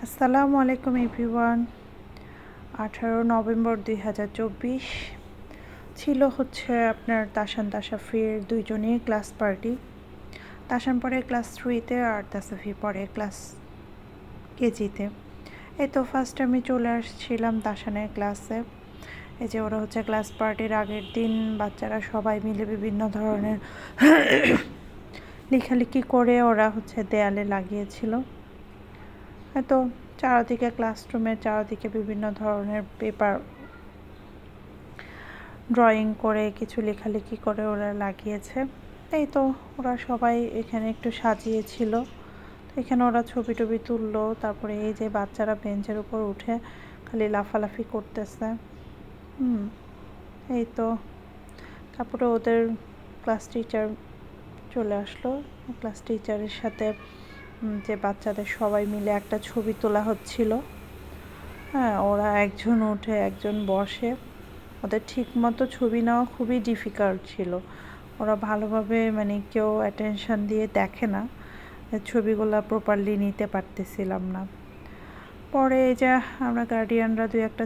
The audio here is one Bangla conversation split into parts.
আসসালামু আলাইকুম এভরিওয়ান। 18 নভেম্বর 2024 ছিল হচ্ছে আপনার তাসান তাসাফির দুইজনেই ক্লাস পার্টি। তাসান পড়ে ক্লাস 3-তে আর তাসাফি পড়ে ক্লাস কেজিতে। এই তো ফার্স্ট আমি চলে আসছিলাম তাসানের ক্লাসে। এই যে ওরা হচ্ছে ক্লাস পার্টির আগের দিন বাচ্চারা সবাই মিলে বিভিন্ন ধরনের লেখালেখি করে ওরা হচ্ছে দেয়ালে লাগিয়েছিল। তো চারদিকে ক্লাসরুমের চারদিকে বিভিন্ন ধরনের পেপার ড্রয়িং করে কিছু লেখালেখি করে ওরা লাগিয়েছে। এই তো ওরা সবাই এখানে একটু সাজিয়েছিল। এখানে ওরা ছবি টবি তুললো। তারপরে এই যে বাচ্চারা বেঞ্চের উপর উঠে খালি লাফালাফি করতেছে। এই তো তারপরে ওদের ক্লাস টিচার চলে আসলো। ক্লাস টিচারের সাথে যে বাচ্চাদের সবাই মিলে একটা ছবি তোলা হচ্ছিল। হ্যাঁ, ওরা একজন উঠে একজন বসে। ওদের ঠিক মতো ছবি নেওয়া খুবই ডিফিকাল্ট ছিল। ওরা ভালোভাবে কেউ অ্যাটেনশন দিয়ে দেখে না, ছবিগুলো প্রপারলি নিতে পারতেছিলাম না। পরে এই যে আমরা গার্ডিয়ানরা দুই একটা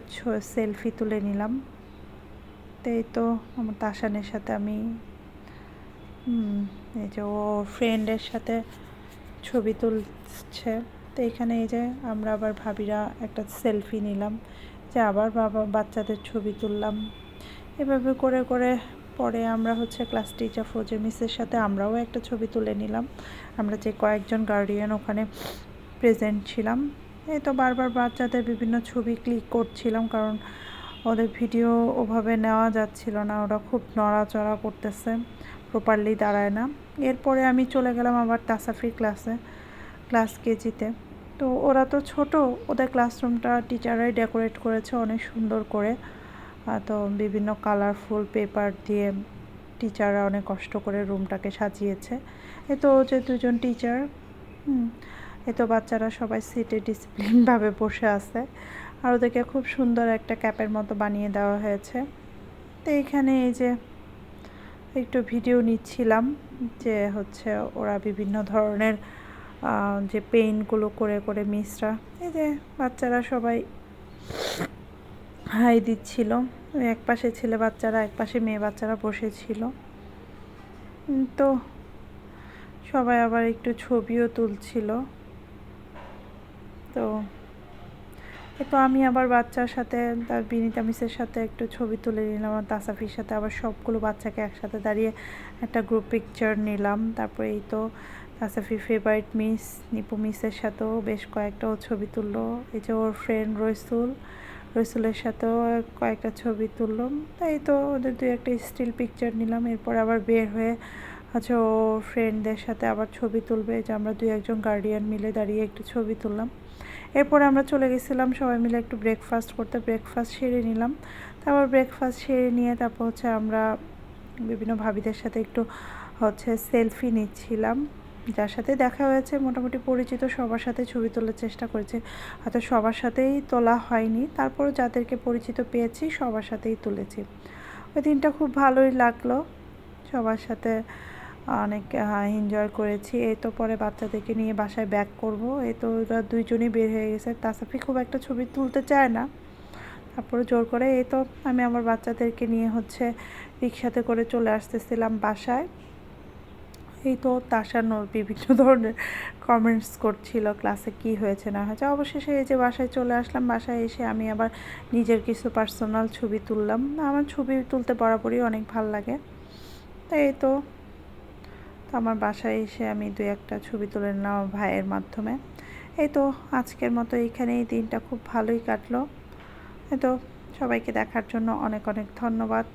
সেলফি তুলে নিলাম। তো এই তো আমার তাসানের সাথে আমি এই যে ও ফ্রেন্ডের সাথে ছবি তুলছে। তো এখানে এই যে আমরা আবার ভাবিরা একটা সেলফি নিলাম, যে আবার বাচ্চাদের ছবি তুললাম। এভাবে করে করে পরে আমরা হচ্ছে ক্লাস টিচার ফজে মিসের সাথে আমরাও একটা ছবি তুলে নিলাম। আমরা যে কয়েকজন গার্ডিয়ান ওখানে প্রেজেন্ট ছিলাম। এই তো বারবার বাচ্চাদের বিভিন্ন ছবি ক্লিক করছিলাম, কারণ ওদের ভিডিও ওভাবে নেওয়া যাচ্ছিল না, ওরা খুব নড়াচড়া করতেছে, প্রপারলি দাঁড়ায় না। এরপরে আমি চলে গেলাম আবার তাসাফির ক্লাসে, ক্লাস কেজিতে। তো ওরা তো ছোট, ওদের ক্লাসরুমটা টিচাররাই ডেকোরেট করেছে অনেক সুন্দর করে। তো বিভিন্ন কালারফুল পেপার দিয়ে টিচাররা অনেক কষ্ট করে রুমটাকে সাজিয়েছে। এ তো যে দুজন টিচার, এ তো বাচ্চারা সবাই সিটে ডিসিপ্লিনভাবে বসে আছে, আর ওদেরকে খুব সুন্দর একটা ক্যাপের মতো বানিয়ে দেওয়া হয়েছে। তো এইখানে এই যে একটু ভিডিও নিচ্ছিলাম, যে হচ্ছে ওরা বিভিন্ন ধরনের যে পেইন্টগুলো করে করে মিসরা, এই যে বাচ্চারা সবাই হাই দিচ্ছিল। এক পাশে ছেলে বাচ্চারা, এক পাশে মেয়ে বাচ্চারা বসেছিল। তো সবাই আবার একটু ছবিও তুলছিল। তো আমি আবার বাচ্চার সাথে, তার বিনিতা মিসের সাথে একটু ছবি তুলে নিলাম, আর তাসাফির সাথে আবার সবগুলো বাচ্চাকে একসাথে দাঁড়িয়ে একটা গ্রুপ পিকচার নিলাম। তারপরে এই তো তাসাফির ফেভারিট মিস নিপু মিসের সাথেও বেশ কয়েকটাও ছবি তুললো। এই যে ওর ফ্রেন্ড রসুলের সাথেও কয়েকটা ছবি তুললাম। তাই তো ওদের দুই একটা স্টিল পিকচার নিলাম। এরপর আবার বের হয়ে আচ্ছা ও ফ্রেন্ডদের সাথে আবার ছবি তুলবে, যে আমরা দুই একজন গার্ডিয়ান মিলে দাঁড়িয়ে একটু ছবি তুললাম। এরপরে আমরা চলে গেছিলাম সবাই মিলে একটু ব্রেকফাস্ট করতে। ব্রেকফাস্ট সেরে নিলাম। তারপর ব্রেকফাস্ট সেরে নিয়ে তারপর হচ্ছে আমরা বিভিন্ন ভাবিদের সাথে একটু হচ্ছে সেলফি নিচ্ছিলাম। যার সাথে দেখা হয়েছে মোটামুটি পরিচিত সবার সাথে ছবি তোলার চেষ্টা করেছে, হয়তো সবার সাথেই তোলা হয়নি, তারপরও যাদেরকে পরিচিত পেয়েছি সবার সাথেই তুলেছি। ওই দিনটা খুব ভালোই লাগলো, সবার সাথে অনেক এনজয় করেছি। এই তো পরে বাচ্চাদেরকে নিয়ে বাসায় ব্যাক করব। এই তো ওরা দুইজনই বের হয়ে গেছে। তাসাফি খুব একটা ছবি তুলতে চায় না, তারপরে জোর করে এই তো আমি আমার বাচ্চাদেরকে নিয়ে হচ্ছে রিক্সাতে করে চলে আসতেছিলাম বাসায়। এই তো তাসানোর বিভিন্ন ধরনের কমেন্টস করছিল ক্লাসে কি হয়েছে না হয়েছে। অবশেষে এই যে বাসায় চলে আসলাম। বাসায় এসে আমি আবার নিজের কিছু পার্সোনাল ছবি তুললাম। আমার ছবি তুলতে বরাবরই অনেক ভাল লাগে। তো এই তো আমার বাসায় এসে আমি দুই একটা ছবি তুলে নিলাম আমার ভাইয়ের মাধ্যমে। এই তো আজকের মতো এইখানেই দিনটা খুব ভালোই কাটলো। এই তো সবাইকে দেখার জন্য অনেক অনেক ধন্যবাদ।